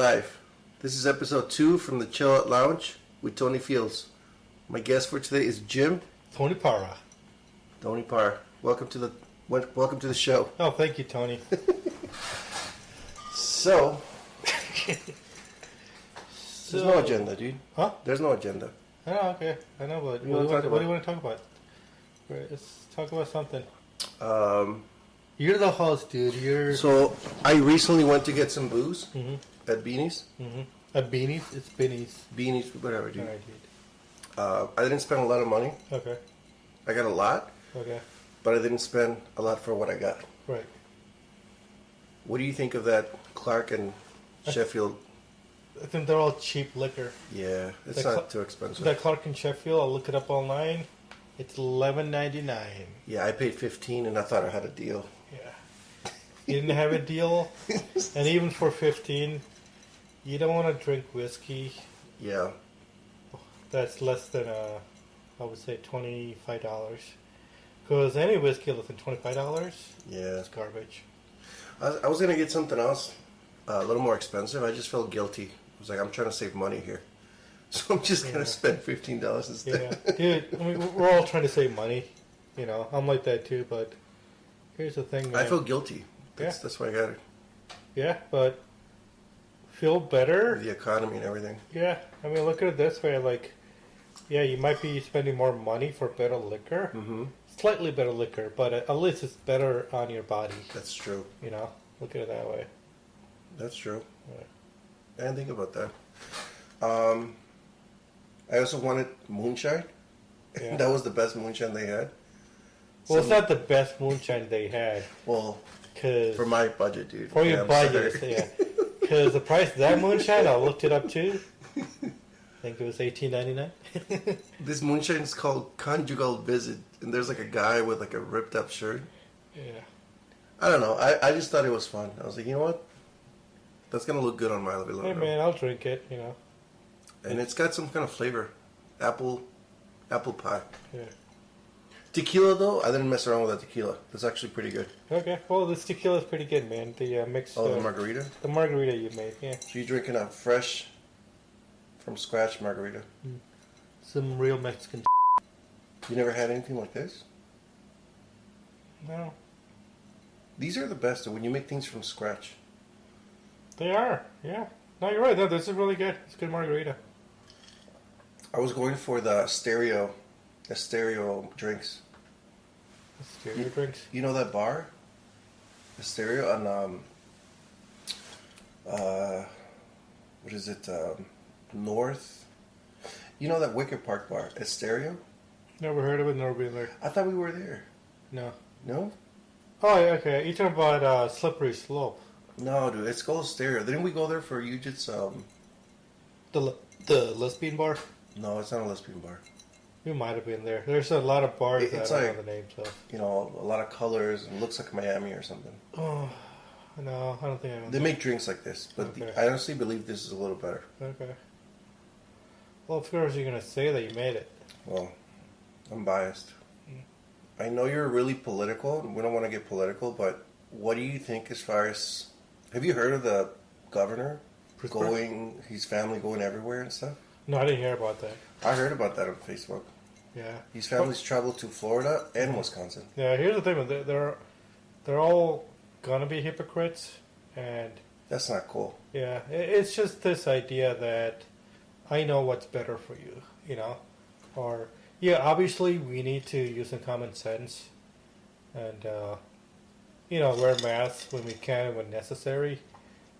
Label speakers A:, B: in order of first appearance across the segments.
A: live. This is episode 2 from the Chill Out Lounge with Tony Fields. My guest for today is Jim.
B: Tony Parra.
A: Tony Parra. Welcome to the show.
B: Oh, thank you, Tony.
A: So, there's no agenda, dude.
B: Huh?
A: There's no agenda.
B: Oh, okay. I know, but what do you want to talk about? Right, let's talk about something. You're the host, dude.
A: So, I recently went to get some booze at Beanie's.
B: At Beanie's? It's Beanie's.
A: Beanie's, whatever, dude.
B: All right, dude.
A: I didn't spend a lot of money.
B: Okay.
A: I got a lot.
B: Okay.
A: But I didn't spend a lot for what I got.
B: Right.
A: What do you think of that Clark and Sheffield?
B: I think they're all cheap liquor.
A: Yeah, it's not too expensive.
B: That Clark and Sheffield, I'll look it up online. It's $11.99.
A: Yeah, I paid $15 and I thought I had a deal.
B: Yeah. You didn't have a deal? And even for $15, you don't want to drink whiskey.
A: Yeah.
B: That's less than, I would say, $25. Because any whiskey less than $25,
A: yeah,
B: it's garbage.
A: I was going to get something else, a little more expensive. I just felt guilty. I was like, I'm trying to save money here. So I'm just going to spend $15 instead.
B: Yeah. Dude, I mean, we're all trying to save money. You know, I'm like that too, but here's the thing, man.
A: I feel guilty. That's why I got it.
B: Yeah, but feel better.
A: The economy and everything.
B: Yeah, I mean, look at it this way. Like, yeah, you might be spending more money for better liquor.
A: Mm-hmm.
B: Slightly better liquor, but at least it's better on your body.
A: That's true.
B: You know, look at it that way.
A: That's true.
B: Yeah.
A: I didn't think about that. I also wanted moonshine.
B: Yeah.
A: That was the best moonshine they had.
B: Well, it's not the best moonshine they had.
A: Well,
B: cause
A: for my budget, dude.
B: For your budget, yeah. Because the price of that moonshine, I looked it up too. I think it was $18.99.
A: This moonshine is called Conjugal Visit, and there's like a guy with like a ripped up shirt.
B: Yeah.
A: I don't know. I just thought it was fun. I was like, you know what? That's gonna look good on my little.
B: Hey man, I'll drink it. You know.
A: And it's got some kind of flavor, apple pie.
B: Yeah.
A: Tequila though, I didn't mess around with that tequila. That's actually pretty good.
B: Okay. Well, this tequila is pretty good, man. The mix.
A: Oh, the margarita.
B: The margarita you made, yeah.
A: So you're drinking a fresh, from scratch margarita.
B: Some real Mexican.
A: You never had anything like this?
B: No.
A: These are the best when you make things from scratch.
B: They are, yeah. No, you're right. No, this is really good. It's good margarita.
A: I was going for the stereo drinks.
B: Stereo drinks?
A: You know that bar? The stereo on, what is it, North? You know that Wicker Park bar, Stereo?
B: Never heard of it, never been there.
A: I thought we were there.
B: No.
A: No?
B: Oh, yeah, okay. You're talking about Slippery Slope.
A: No, dude, it's called Stereo. Didn't we go there for Eugene's,
B: The lesbian bar?
A: No, it's not a lesbian bar.
B: You might have been there. There's a lot of bars
A: It's
B: that I don't
A: like,
B: know the names of.
A: You know, a lot of colors and looks like Miami or something.
B: Oh, no, I don't think I know.
A: They make drinks like this, but
B: Okay.
A: I honestly believe this is a little better.
B: Okay. Well, of course you're going to say that you made it.
A: Well, I'm biased. I know you're really political. We don't want to get political, but what do you think as far as... Have you heard of the governor his family going everywhere and stuff?
B: No, I didn't hear about that.
A: I heard about that on Facebook.
B: Yeah.
A: His family's traveled to Florida and Wisconsin.
B: Yeah, here's the thing. They're all going to be hypocrites. And
A: That's not cool.
B: yeah, it's just this idea that I know what's better for you, you know? Or, yeah, obviously we need to use some common sense and, you know, wear masks when we can and when necessary.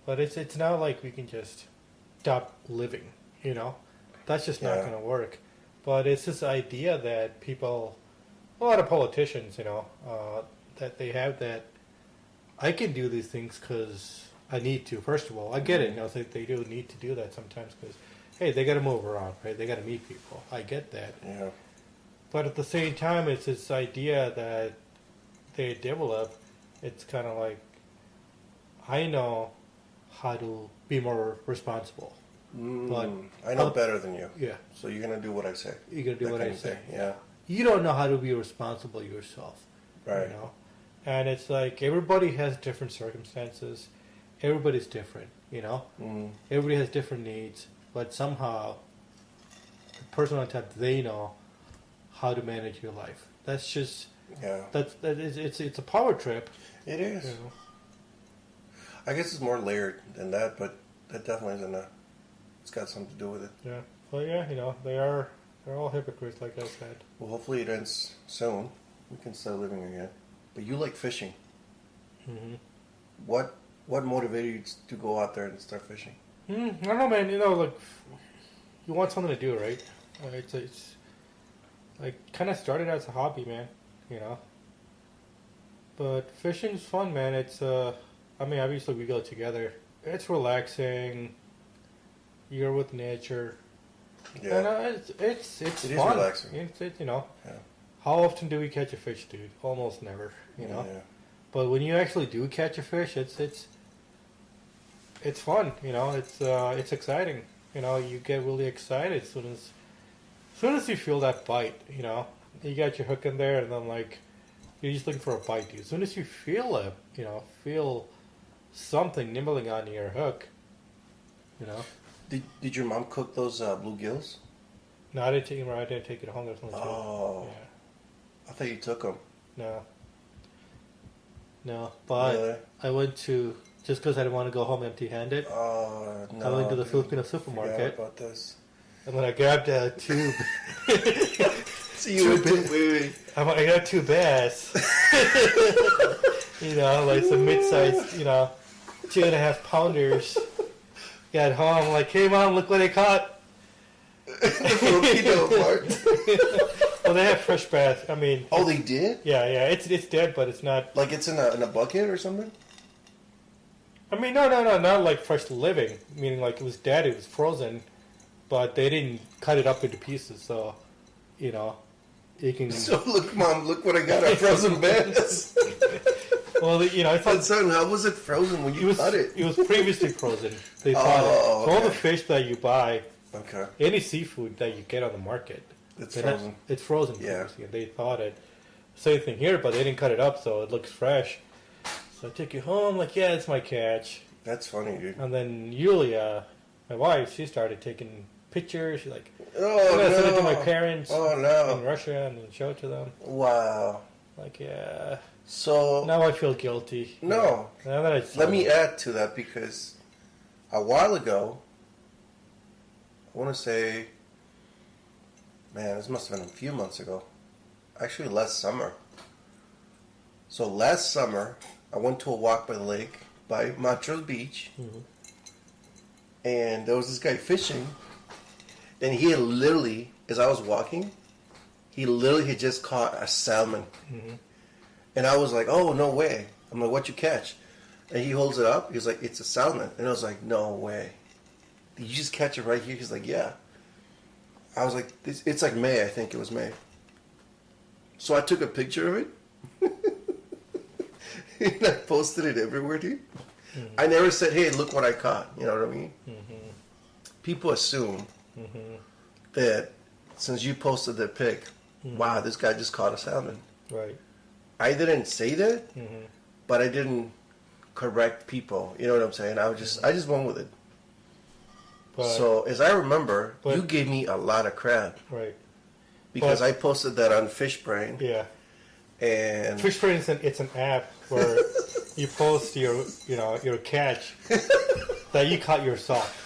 B: But it's not like we can just stop living, you know? That's just not going to work. But it's this idea that people, a lot of politicians, you know, that they have that I can do these things because I need to. First of all, I get it. You know, they do need to do that sometimes because, hey, they got to move around, right? They got to meet people. I get that.
A: Yeah.
B: But at the same time, it's this idea that they develop. It's kind of like, I know how to be more responsible. But
A: I know better than you.
B: Yeah.
A: So you're going to do what I say.
B: You're going to do what I say.
A: Yeah.
B: You don't know how to be responsible yourself.
A: Right.
B: You know? And it's like everybody has different circumstances. everybody's different, you know? Everybody has different needs, but somehow the person on top, they know how to manage your life. That's just, it's a power trip.
A: It is.
B: You know?
A: I guess it's more layered than that, but that definitely isn't it's got something to do with it.
B: Yeah. Well, yeah, you know, they're all hypocrites, like I said.
A: Well, hopefully it ends soon. We can start living again. But you like fishing.
B: Mm-hmm.
A: What motivated you to go out there and start fishing?
B: I don't know, man. You know, like, you want something to do, right? It's like, kind of started as a hobby, man, you know? But fishing's fun, man. It's, I mean, obviously we go together. It's relaxing. You're with nature.
A: Yeah.
B: And it's
A: It
B: fun.
A: is relaxing.
B: It's you know.
A: Yeah.
B: How often do we catch a fish, dude? Almost never, you know?
A: Yeah.
B: But when you actually do catch a fish, it's fun, you know. It's exciting, you know. You get really excited as soon as you feel that bite, you know. You got your hook in there, and then like you're just looking for a bite, dude. As soon as you feel something nibbling on your hook, you know.
A: Did your mom cook those bluegills?
B: No, I didn't take it home. There's no
A: Oh.
B: Yeah.
A: I thought you took them.
B: No, but
A: Really?
B: I went to, just because I didn't want to go home empty-handed.
A: Oh, no.
B: I went to the
A: dude.
B: Filipino
A: Forgot
B: supermarket,
A: about this.
B: and when I grabbed a tube,
A: So you went to wait.
B: I got 2 bass. You know, like some mid-sized, 2.5 pounders. Got home, like, hey mom, look what I caught.
A: Filipino part.
B: Well, they have fresh bass. I mean,
A: Oh, they did?
B: yeah, it's dead, but it's not.
A: Like it's in a bucket or something?
B: I mean, no, not like fresh living. Meaning, like it was dead, it was frozen, but they didn't cut it up into pieces, so you can.
A: So look, mom, look what I got! A frozen bass.
B: Well, I
A: But
B: thought
A: son, how was it frozen when you cut it?
B: it was previously frozen. They thought it. So all the fish that you buy,
A: Okay.
B: any seafood that you get on the market,
A: It's frozen.
B: It's frozen.
A: Yeah.
B: Previously, and they thought it. Same thing here, but they didn't cut it up, so it looks fresh. So I took it home, like, yeah, it's my catch.
A: That's funny, dude.
B: And then Yulia, my wife, she started taking pictures. She's like,
A: Oh,
B: I'm gonna send it to my
A: no.
B: parents
A: Oh,
B: in
A: no.
B: Russia and then show it to them.
A: Wow.
B: Like, yeah.
A: So,
B: Now I feel guilty.
A: no.
B: Now that I saw
A: Let me
B: it.
A: add to that because a while ago, I want to say, man, this must have been a few months ago. Actually, last summer. So last summer, I went to a walk by the lake by Montrose Beach, and there was this guy fishing, and he had literally, as I was walking, he literally had just caught a salmon. And I was like, oh, no way. I'm like, what you catch? And he holds it up. He's like, it's a salmon. And I was like, no way. Did you just catch it right here? He's like, yeah. I was like, it's like May. I think it was May. So I took a picture of it. And I posted it everywhere, dude. I never said, hey, look what I caught. You know what I mean? People assume that since you posted that pic, wow, this guy just caught a salmon.
B: Right.
A: I didn't say that, but I didn't correct people. You know what I'm saying? I just went with it.
B: But,
A: So as I remember,
B: but-
A: you gave me a lot of crap
B: right.
A: because
B: But-
A: I posted that on Fishbrain,
B: Yeah.
A: and
B: Fishbrain it's an app where you post your catch that you caught yourself.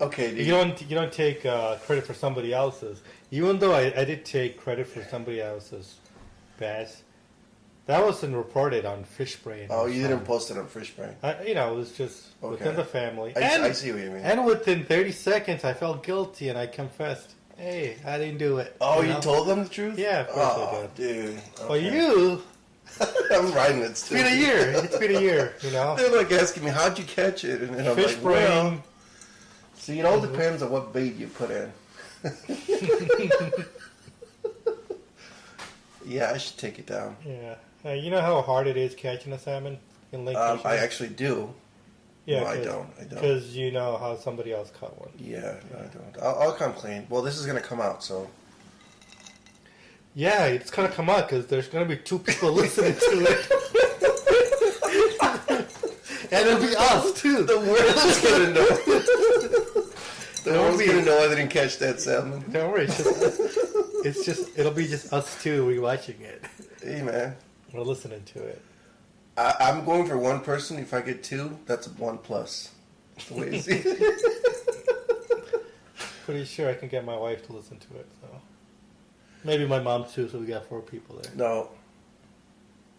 A: okay, dude.
B: You don't take credit for somebody else's. Even though I did take credit for somebody else's bass, that wasn't reported on Fishbrain.
A: Oh, you didn't post it on Fishbrain.
B: It was just within the family.
A: I see what you mean.
B: And within 30 seconds, I felt guilty and I confessed. Hey, I didn't do it.
A: Oh, you
B: know?
A: told them the truth?
B: Yeah, of course I
A: Oh, dude.
B: But
A: Okay.
B: you,
A: I'm writing it
B: it's
A: still.
B: been a year. It's been a year,
A: They're like asking me, how'd you catch it? And I'm like,
B: Fishbrain.
A: well, see, it all depends on what bait you put in. Yeah, I should take it down.
B: Yeah. You know how hard it is catching a salmon in Lake Michigan?
A: I actually do.
B: Yeah,
A: No, I don't.
B: Because you know how somebody else caught one.
A: Yeah, no, I don't. I'll come clean. Well, this is going to come out, so.
B: Yeah, it's going to come out because there's going to be 2 people listening to it. And it'll be us, too.
A: The world is going to know. The world's going to know I didn't catch that salmon.
B: Don't worry. It'll be just us two rewatching it.
A: Hey, man.
B: We're listening to it.
A: I'm going for one person. If I get two, that's a 1+. That's the way I see it.
B: Pretty sure I can get my wife to listen to it. So maybe my mom too. So we got 4 people there.
A: Now,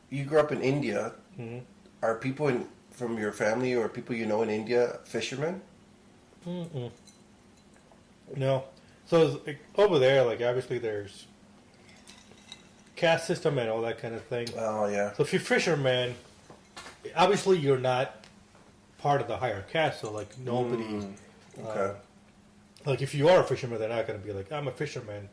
A: you grew up in India.
B: Mm-hmm.
A: Are people from your family or people you know in India fishermen?
B: Mm-mm. No. So like, over there, like obviously there's caste system and all that kind of thing.
A: Oh yeah.
B: So if you're fisherman, obviously you're not part of the higher caste. So like nobody.
A: Okay.
B: Like if you are a fisherman, they're not going to be like, I'm a fisherman.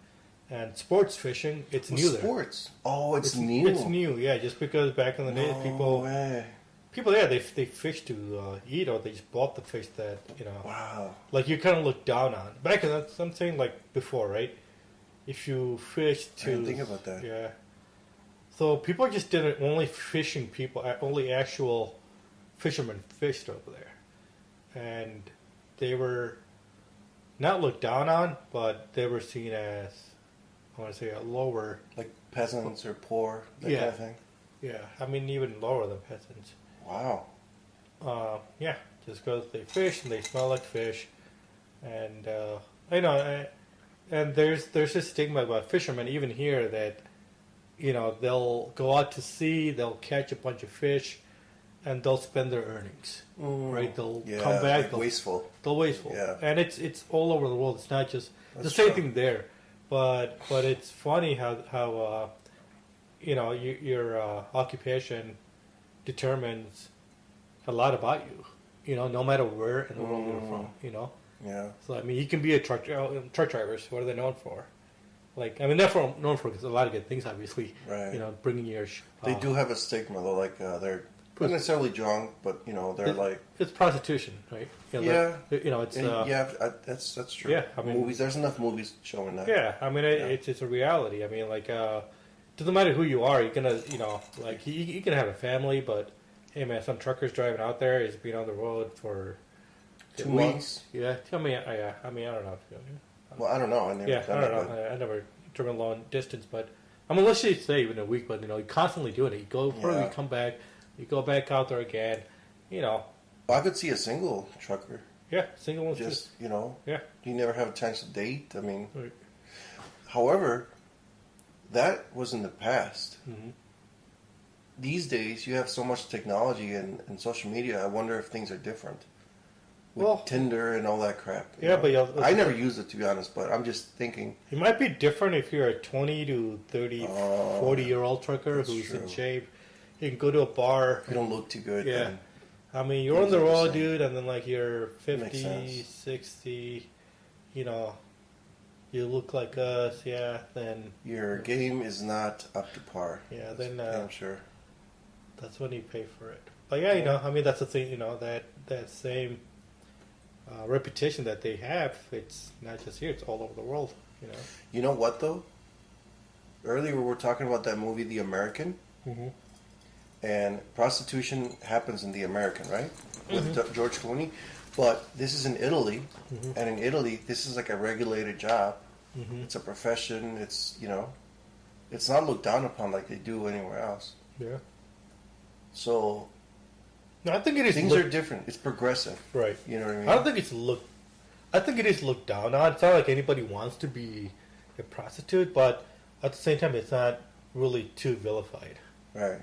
B: And sports fishing, it's new there.
A: Sports? Oh, it's new.
B: It's new, yeah. Just because back in the day, people, yeah, they fish to eat, or they just bought the fish that
A: Wow.
B: like you kind of look down on. Back in that, I'm saying like before, right? If you fish to,
A: I didn't think about that.
B: Yeah. So people just didn't only fishing people, only actual fishermen fished over there, and they were not looked down on, but they were seen as, I want to say, a lower...
A: Like peasants or poor, that
B: Yeah.
A: kind of thing?
B: Yeah, I mean, even lower than peasants.
A: Wow.
B: Yeah, just because they fish and they smell like fish. And, and there's this stigma about fishermen, even here, that, they'll go out to sea, they'll catch a bunch of fish, and they'll spend their earnings, right? They'll come back.
A: Like wasteful.
B: They're wasteful,
A: Yeah.
B: and it's all over the world. It's not just
A: That's
B: the same
A: true.
B: thing there, but it's funny how your occupation determines a lot about you. No matter where in the world you're from.
A: Yeah.
B: So I mean, you can be a truck drivers. What are they known for? Like, I mean, they're known for a lot of good things, obviously.
A: Right.
B: Bringing your.
A: They do have a stigma, though. Like they're not necessarily drunk, but they're like.
B: It's prostitution, right?
A: Yeah.
B: It's.
A: That's true.
B: Yeah, I mean,
A: movies. There's enough movies showing that.
B: Yeah, I mean, it's a reality. I mean, like, doesn't matter who you are. You're gonna, like, you can have a family, but hey, man, some truckers driving out there is being on the road for
A: 2 weeks.
B: Yeah, tell me. I mean, I don't know.
A: Well, I don't know. I never
B: Yeah,
A: done
B: I don't
A: it,
B: know. I never driven long distance, but I mean, let's just say even a week, but you're constantly doing it. You go for
A: Yeah.
B: you come back, you go back out there again.
A: Well, I could see a single trucker.
B: Yeah, single ones
A: Just
B: yeah.
A: you never have a chance to date. I mean,
B: Right.
A: however, that was in the past.
B: Mm-hmm.
A: These days, you have so much technology and social media. I wonder if things are different. With
B: Well,
A: Tinder and all that crap.
B: Yeah, but
A: I never use it, to be honest, but I'm just thinking.
B: it might be different if you're a 20 to 30, 40-year-old trucker
A: that's
B: who's
A: true.
B: in shape. You can go to a bar.
A: You don't look too good.
B: Yeah.
A: Then.
B: I mean, you're on
A: Things
B: the
A: are the
B: road,
A: same.
B: dude, and then like you're
A: Makes
B: 50,
A: sense.
B: 60, you look like us, yeah, then
A: Your game is not up to par.
B: Yeah,
A: That's
B: then,
A: damn sure.
B: that's when you pay for it. But yeah, I mean, that's the thing, that same reputation that they have, it's not just here, it's all over the world,
A: You know what, though? Earlier we were talking about that movie, The American.
B: Mm-hmm.
A: And prostitution happens in The American, right? With George Clooney. But this is in Italy. And in Italy, this is like a regulated job.
B: Mm-hmm.
A: It's a profession. It's, it's not looked down upon like they do anywhere else.
B: Yeah.
A: So
B: No, I think it is
A: things are different. It's progressive.
B: right.
A: You know what I mean?
B: I don't think I think it is looked down on. It's not like anybody wants to be a prostitute, but at the same time, it's not really too vilified,
A: Right.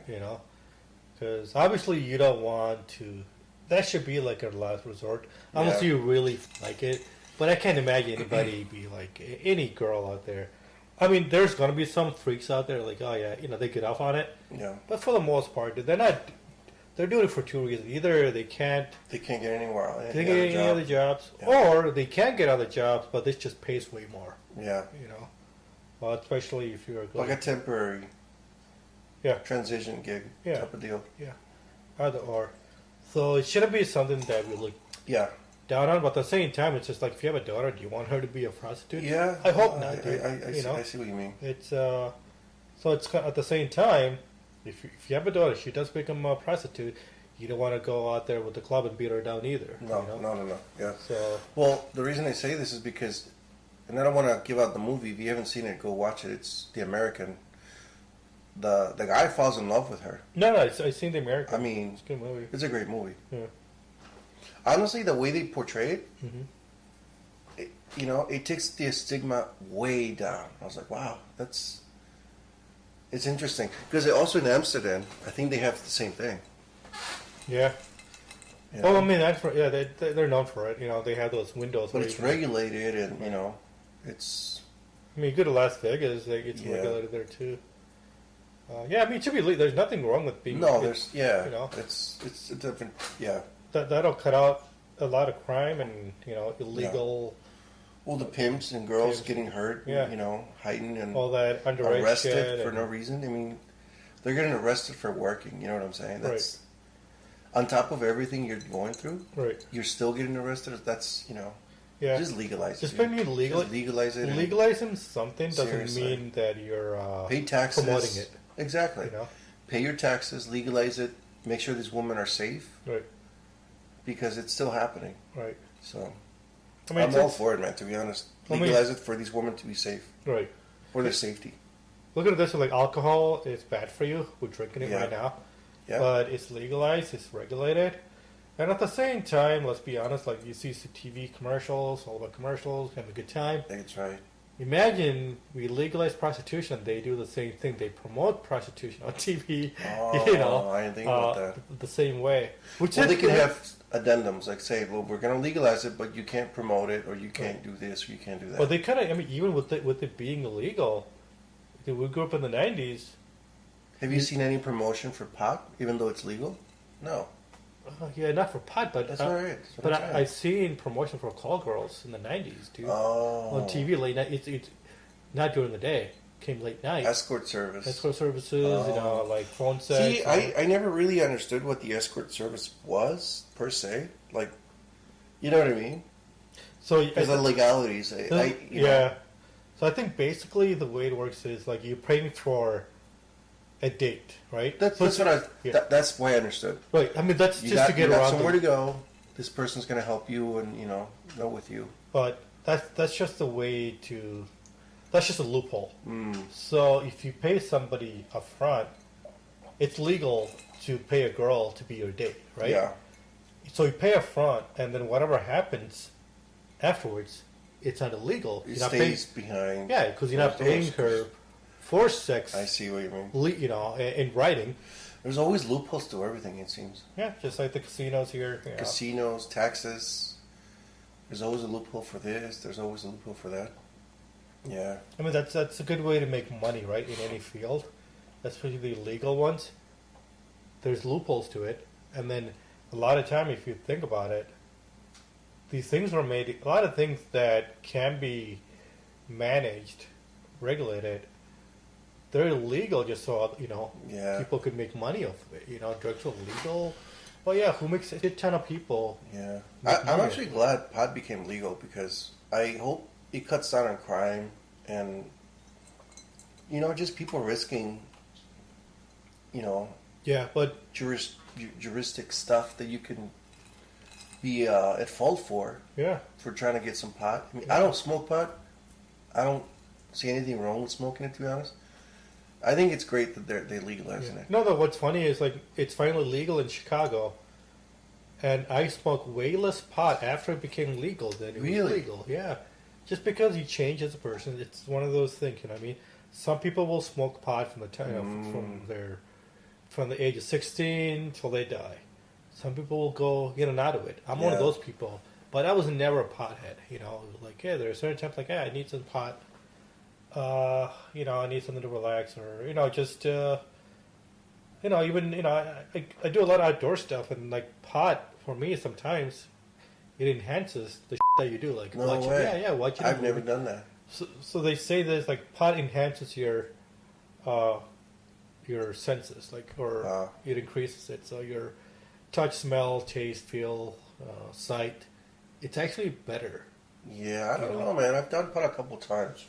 B: Because obviously you don't want to. That should be like a last resort, unless
A: Yeah.
B: you really like it. But I can't imagine anybody be like any girl out there. I mean, there's gonna be some freaks out there, like, oh yeah, they get off on it.
A: Yeah.
B: But for the most part, they're not. They're doing it for two reasons. Either they can't
A: They can't get anywhere else.
B: they get any other jobs,
A: Yeah.
B: or they can get other jobs, but this just pays way more.
A: Yeah.
B: Well, especially if you're
A: Like a temporary
B: Yeah.
A: transition gig
B: Yeah.
A: type of deal.
B: either or. So it shouldn't be something that we look
A: Yeah.
B: down on, but at the same time, it's just like if you have a daughter, do you want her to be a prostitute?
A: Yeah.
B: I hope not, dude.
A: I see what you mean.
B: It's so it's at the same time, if you have a daughter, she does become a prostitute. you don't want to go out there with the club and beat her down either.
A: No,
B: you know?
A: no. Yeah.
B: So
A: Well, the reason I say this is because, and I don't want to give out the movie. If you haven't seen it, go watch it. It's The American. The guy falls in love with her.
B: no, I've seen The American.
A: I mean,
B: It's a good movie.
A: it's a great movie.
B: Yeah.
A: Honestly, the way they portray it,
B: Mm-hmm.
A: it takes the stigma way down. I was like, wow, it's interesting. Because also in Amsterdam, I think they have the same thing.
B: Yeah.
A: you
B: Well,
A: know?
B: I mean, they're known for it. You know, they have those windows.
A: But
B: where
A: it's
B: you can-
A: regulated and, it's...
B: I mean, you go to Las Vegas, it's
A: Yeah.
B: regulated there too. Yeah, I mean, it should be there's nothing wrong with being.
A: No, there's... Yeah.
B: You know.
A: It's a different... Yeah.
B: That'll cut out a lot of crime and illegal.
A: Well, the pimps and girls
B: Pimps.
A: getting hurt,
B: Yeah.
A: hiding and
B: All that underage
A: arrested
B: shit
A: for
B: and-
A: no reason. I mean, they're getting arrested for working. You know what I'm saying?
B: Right.
A: That's on top of everything you're going through.
B: Right.
A: You're still getting arrested. That's
B: Yeah.
A: just legalize
B: Just
A: it.
B: when you
A: dude.
B: legal-
A: Just legalize it. and
B: Legalizing something doesn't
A: Seriously.
B: mean that you're
A: pay taxes.
B: promoting it.
A: Exactly.
B: You know.
A: Pay your taxes. Legalize it. Make sure these women are safe
B: Right.
A: because it's still happening.
B: Right.
A: So
B: I mean,
A: I'm all
B: it's-
A: for it, man. To be honest,
B: I mean-
A: legalize it for these women to be safe,
B: Right.
A: for their safety.
B: Look at this, like alcohol is bad for you. We're drinking it
A: Yeah.
B: right now.
A: Yeah.
B: But it's legalized, it's regulated. And at the same time, let's be honest, like you see some TV commercials, all about commercials, have a good time.
A: That's right.
B: Imagine we legalize prostitution, they do the same thing. They promote prostitution on TV,
A: Oh, I didn't think about that.
B: the same way. Which
A: Well,
B: is
A: they could
B: good.
A: have addendums, like say, well, we're going to legalize it, but you can't promote it, or you can't do this, or you can't do that.
B: Well, they kind of, I mean, even with it being illegal, we grew up in the 90s.
A: Have you seen any promotion for pot, even though it's legal? No.
B: Yeah, not for pot, but
A: That's all right. That's what
B: But
A: I'm saying.
B: I've seen promotion for call girls in the 90s, dude.
A: Oh.
B: On TV late night. It's not during the day. Came late night.
A: Escort service.
B: Escort services,
A: Oh.
B: like phone sex.
A: See, I never really understood what the escort service was, per se. Like, you know what I mean?
B: So
A: There's the legalities. You know.
B: yeah. So I think basically the way it works is like you're paying for a date, right?
A: That's
B: So
A: what
B: yeah.
A: that's why I understood.
B: Right. I mean, that's
A: You
B: just
A: got,
B: to get
A: you got
B: around.
A: somewhere to go. This person's going to help you and, go with you.
B: But that's just the way to. That's just a loophole.
A: Mm.
B: So if you pay somebody up front, it's legal to pay a girl to be your date, right?
A: Yeah.
B: So you pay up front, and then whatever happens afterwards, it's not illegal.
A: It
B: You're not paying,
A: stays behind.
B: yeah, because you're not
A: closed
B: paying
A: doors.
B: her for sex.
A: I see what you mean.
B: In writing.
A: There's always loopholes to everything, it seems.
B: Yeah, just like the casinos here. You know.
A: Casinos, taxes. There's always a loophole for this. There's always a loophole for that. Yeah.
B: I mean, that's a good way to make money, right? In any field, especially the illegal ones. There's loopholes to it, and then a lot of time, if you think about it, these things were made. A lot of things that can be managed, regulated, they're illegal just so
A: Yeah.
B: people could make money off of it. Drugs are legal. Well, yeah, who makes a shit ton of people?
A: Yeah.
B: Make
A: I'm
B: money.
A: actually glad pot became legal because I hope it cuts down on crime and, just people risking,
B: Yeah, but
A: juristic stuff that you can be at fault for
B: yeah,
A: trying to get some pot. I mean, I don't smoke pot. I don't see anything wrong with smoking it, to be honest. I think it's great that they're legalizing it.
B: No, though, what's funny is like it's finally legal in Chicago, and I smoked way less pot after it became legal than it was
A: Really?
B: legal. Yeah, just because you change as a person, it's one of those things. You know what I mean? Some people will smoke pot from the time from the age of 16 till they die. Some people will go in and out of it. I'm one of
A: Yeah.
B: those people, but I was never a pothead. Like there are certain times like I need some pot. I need something to relax, or just I do a lot of outdoor stuff, and like pot for me sometimes it enhances the shit that you do. Like
A: No
B: watching,
A: way.
B: watching.
A: I've never done that.
B: So they say this like pot enhances your senses, or it increases it. So your touch, smell, taste, feel, sight, it's actually better.
A: Yeah, I don't know, man. I've done pot a couple times.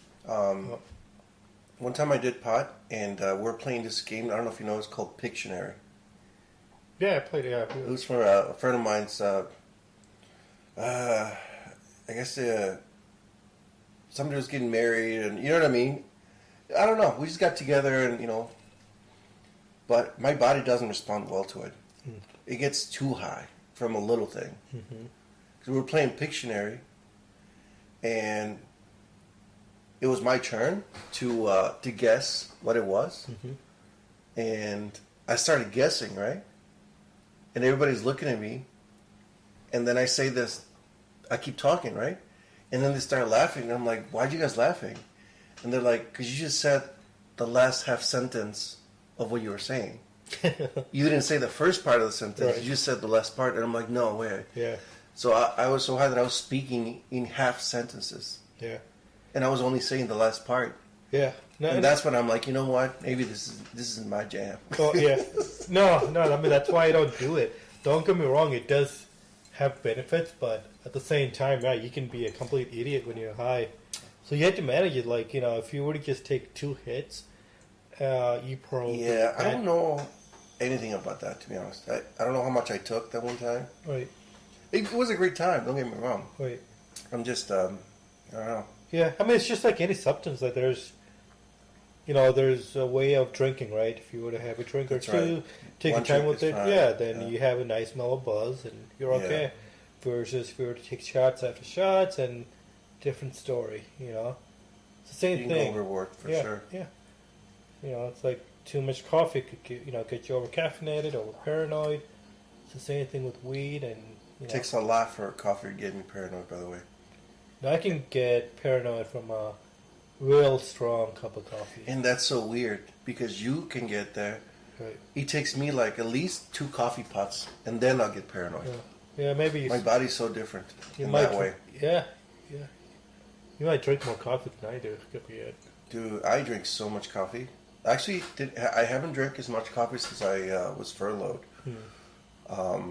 A: One time I did pot, and we're playing this game. I don't know if you know. It's called Pictionary.
B: Yeah, I played. Yeah,
A: It was for a friend of mine's. I guess somebody was getting married, and you know what I mean. I don't know. We just got together, and but my body doesn't respond well to it.
B: Mm.
A: It gets too high from a little thing. Because we were playing Pictionary, and it was my turn to guess what it was, and I started guessing, right? And everybody's looking at me, and then I say this, I keep talking, right? And then they start laughing, and I'm like, why'd you guys laughing? And they're like, because you just said the last half sentence of what you were saying. You didn't say the first part of the sentence,
B: Right.
A: you just said the last part, and I'm like, no way.
B: Yeah.
A: So I was so high that I was speaking in half sentences,
B: Yeah.
A: and I was only saying the last part.
B: Yeah. No,
A: And that's when I'm like, you know what? Maybe this isn't my jam.
B: Oh, yeah. No. I mean, that's why I don't do it. Don't get me wrong. It does have benefits, but at the same time, yeah, you can be a complete idiot when you're high. So you have to manage it. Like, if you were to just take 2 hits, you probably...
A: Yeah, I don't know anything about that, to be honest. I don't know how much I took that one time.
B: Right.
A: It was a great time, don't get me wrong.
B: Right.
A: I'm just, I don't know.
B: Yeah, I mean, it's just like any substance. Like there's a way of drinking, right? If you were to have a drink or
A: That's
B: two,
A: right.
B: take
A: One
B: your time
A: drink
B: with
A: is
B: it,
A: fine.
B: yeah, then
A: Yeah.
B: you have a nice mellow buzz and you're
A: Yeah.
B: okay. Versus if you were to take shots after shots and different story, It's the same
A: You can
B: thing.
A: go overboard, for
B: yeah,
A: sure.
B: Yeah. It's like too much coffee could get you over caffeinated, over paranoid. It's the same thing with weed and
A: It takes a lot for coffee to get me paranoid, by the way.
B: Now, I can get paranoid from a real strong cup of coffee.
A: And that's so weird, because you can get there.
B: Right.
A: It takes me like at least 2 coffee pots, and then I'll get paranoid.
B: Yeah, maybe you
A: My body's so different
B: You
A: in
B: might,
A: that way.
B: yeah. You might drink more coffee than I do. Could be it.
A: Dude, I drink so much coffee. Actually, I haven't drank as much coffee since I was furloughed. But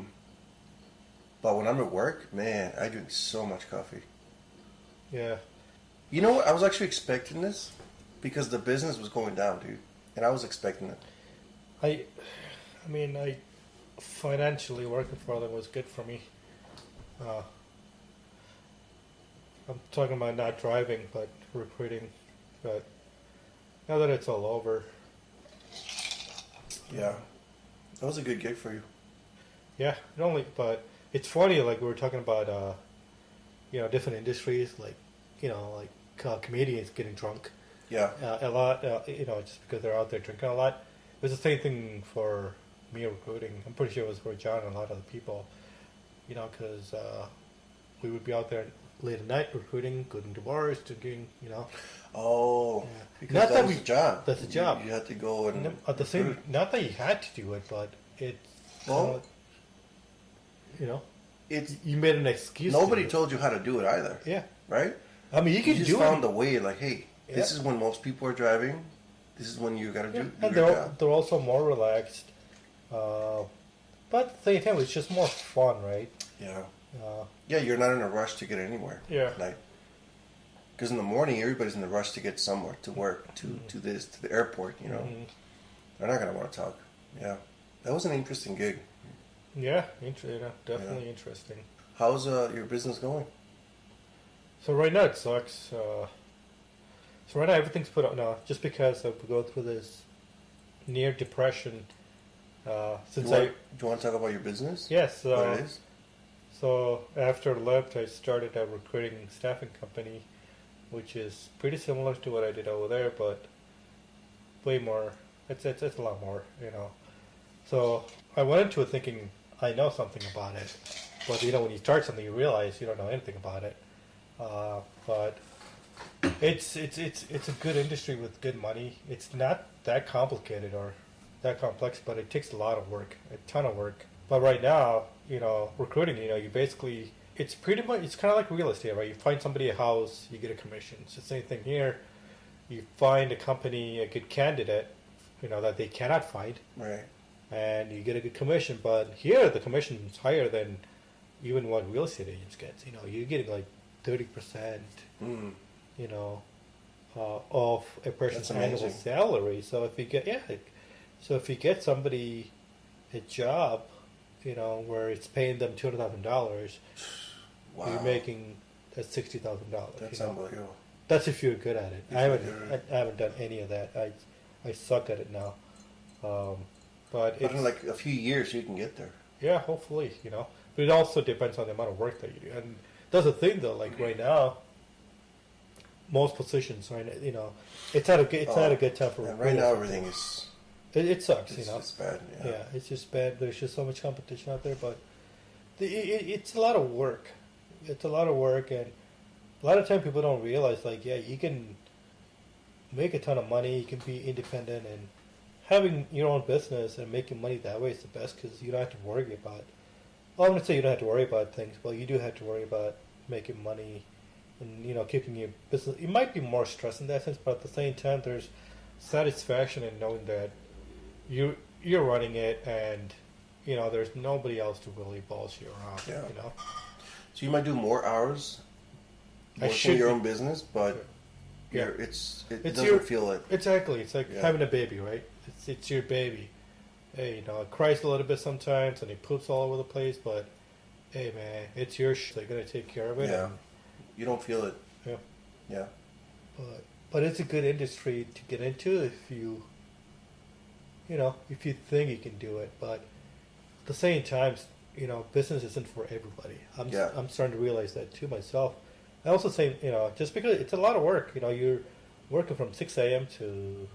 A: when I'm at work, man, I drink so much coffee.
B: Yeah.
A: You know what? I was actually expecting this because the business was going down, dude, and I was expecting it.
B: I mean, financially working for them was good for me. I'm talking about not driving, but recruiting. But now that it's all over,
A: Yeah, that was a good gig for you.
B: yeah. But it's funny. Like we were talking about, different industries, like comedians getting drunk.
A: Yeah,
B: A lot, just because they're out there drinking a lot. It was the same thing for me recruiting. I'm pretty sure it was for John and a lot of other people. Because we would be out there late at night recruiting, going to bars, drinking.
A: Oh,
B: Yeah.
A: because
B: Not
A: that
B: that
A: was
B: we-
A: a job.
B: that's a job.
A: You had to go and
B: At the same,
A: recruit.
B: not that you had to do it, but it.
A: Well, it's
B: you made an excuse.
A: nobody
B: to do it.
A: told you how to do it either,
B: Yeah,
A: right?
B: I mean you
A: You
B: can
A: just
B: do
A: found
B: it.
A: a way. Like, hey, this
B: Yeah.
A: is when most people are driving. This is when you got to
B: Yeah.
A: do
B: And
A: your
B: they're
A: job.
B: they're also more relaxed. But at the same time, it's just more fun, right?
A: Yeah,
B: Uh,
A: yeah. You're not in a rush to get anywhere.
B: Yeah.
A: at night. Because in the morning, everybody's in the rush to get somewhere, to work, to this, to the airport.
B: mhm.
A: They're not gonna want to talk. Yeah, that was an interesting gig.
B: Yeah, definitely interesting.
A: How's your business going?
B: So right now it sucks. So right now everything's put up now, just because we go through this near depression. Since
A: Do you want to talk about your business?
B: yes,
A: What it is?
B: so after I left, I started a recruiting staffing company, which is pretty similar to what I did over there, but way more. It's a lot more, So I went into it thinking I know something about it, but when you start something, you realize you don't know anything about it. But it's a good industry with good money. It's not that complicated or that complex, but it takes a lot of work, a ton of work. But right now, recruiting, you basically, it's kind of like real estate, right? You find somebody a house, you get a commission. It's the same thing here. You find a company, a good candidate, that they cannot find,
A: Right.
B: and you get a good commission. But here, the commission is higher than even what real estate agents get. You're getting like 30%,
A: Mm.
B: of a person's
A: That's
B: annual
A: amazing.
B: salary. So if you get somebody a job where it's paying them $200,000,
A: Wow.
B: you're making that's $60,000.
A: That's unbelievable.
B: That's if you're good at it.
A: If
B: I haven't.
A: you're good.
B: I haven't done any of that. I suck at it now. But
A: But
B: it's
A: in like a few years, you can get there.
B: yeah, hopefully, But it also depends on the amount of work that you do. And that's the thing, though. Like right now, most positions, right? It's not a good time for
A: And right now, everything is
B: It sucks,
A: it's bad. Yeah.
B: Yeah, it's just bad. There's just so much competition out there, but it's a lot of work. It's a lot of work, and a lot of time people don't realize, like, yeah, you can make a ton of money, you can be independent, and having your own business and making money that way is the best because you don't have to worry about. Well, I'm gonna say you don't have to worry about things, but you do have to worry about making money and keeping your business. It might be more stress in that sense, but at the same time, there's satisfaction in knowing that you're running it, and there's nobody else to really boss you around.
A: Yeah. So you might do more hours
B: I
A: working
B: should
A: your
B: be-
A: own business, but
B: Yeah.
A: it
B: It's
A: doesn't
B: your-
A: feel it.
B: Exactly. It's like
A: Yeah.
B: having a baby, right? It's your baby. Hey, it cries a little bit sometimes and it poops all over the place, but hey, man, it's your so you're gonna take care of it.
A: Yeah.
B: And,
A: You don't feel it.
B: yeah.
A: Yeah.
B: But it's a good industry to get into if you think you can do it. But at the same time, business isn't for everybody. I'm starting to realize that too myself. I also say, just because it's a lot of work, you're working from 6 a.m. to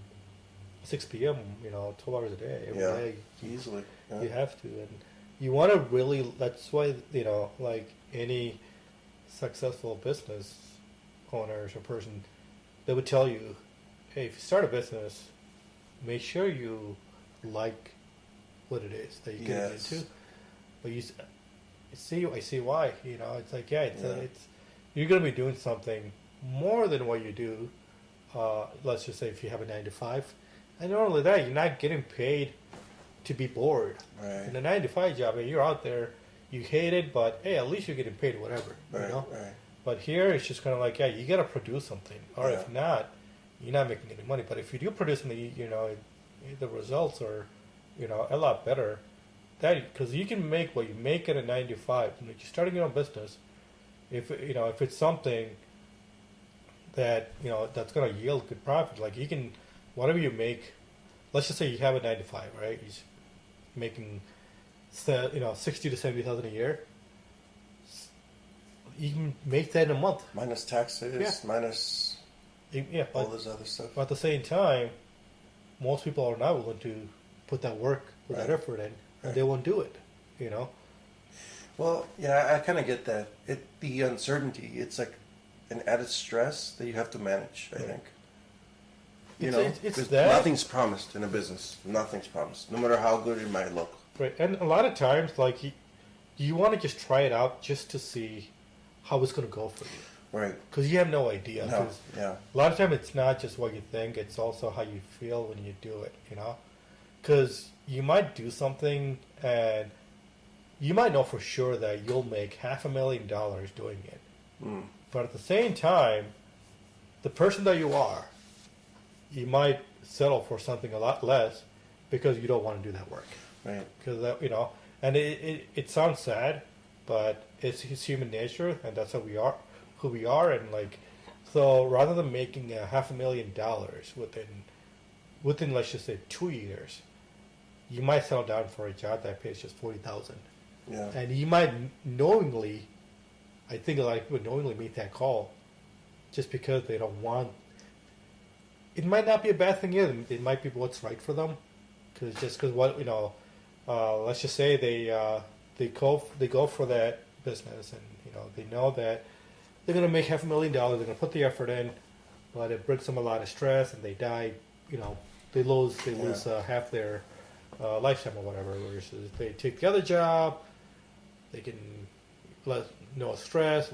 B: 6 p.m., 12 hours a day, every
A: Yeah.
B: day.
A: Easily. Yeah.
B: You have to. And you want to really, that's why, like any successful business owners or person, they would tell you, hey, if you start a business, make sure you like what it is that you're getting
A: Yes.
B: into. But I see why. It's like, it's
A: Yeah.
B: you're going to be doing something more than what you do. Let's just say if you have a 9 to 5, and not only that, you're not getting paid to be bored.
A: Right.
B: In a 9 to 5 job, and you're out there, you hate it, but hey, at least you're getting paid whatever.
A: Right. Right.
B: But here it's just kind of like, yeah, you got to produce something, or
A: Yeah.
B: if not, you're not making any money. But if you do produce something, the results are, a lot better. Because you can make what you make at a 9 to 5. When you're starting your own business, if it's something that that's going to yield good profit, like you can, whatever you make, let's just say you have a 9 to 5, right? You're making 60 to 70,000 a year. You can make that in a month.
A: Minus taxes.
B: Yeah.
A: Minus
B: Yeah,
A: all
B: but
A: this other stuff.
B: at the same time, most people are not willing to put that work, put that
A: Right.
B: effort in, and
A: Right.
B: they won't do it.
A: Well, yeah, I kind of get that. The uncertainty, it's like an added stress that you have to manage, I
B: Right.
A: think.
B: It's
A: 'Cause
B: that.
A: nothing's promised in a business. Nothing's promised, no matter how good it might look.
B: Right, and a lot of times, like you want to just try it out just to see how it's going to go for you,
A: Right.
B: because you have no idea.
A: No.
B: 'Cause
A: Yeah.
B: a lot of time, it's not just what you think; it's also how you feel when you do it. Because you might do something and you might know for sure that you'll make $500,000 doing it,
A: Mm.
B: but at the same time, the person that you are, you might settle for something a lot less because you don't want to do that work.
A: Right.
B: Because and it sounds sad, but it's human nature, and that's who we are, and like, so rather than making $500,000 within let's just say 2 years, you might settle down for a job that pays just 40,000,
A: Yeah.
B: and you might knowingly, I think a lot of people knowingly make that call, just because they don't want. It might not be a bad thing either. It might be what's right for them, because what let's just say they go for that business, and they know that they're going to make $500,000. They're going to put the effort in, but it brings them a lot of stress, and they die. They lose half their lifetime or whatever. Versus if they take the other job, they can no stress.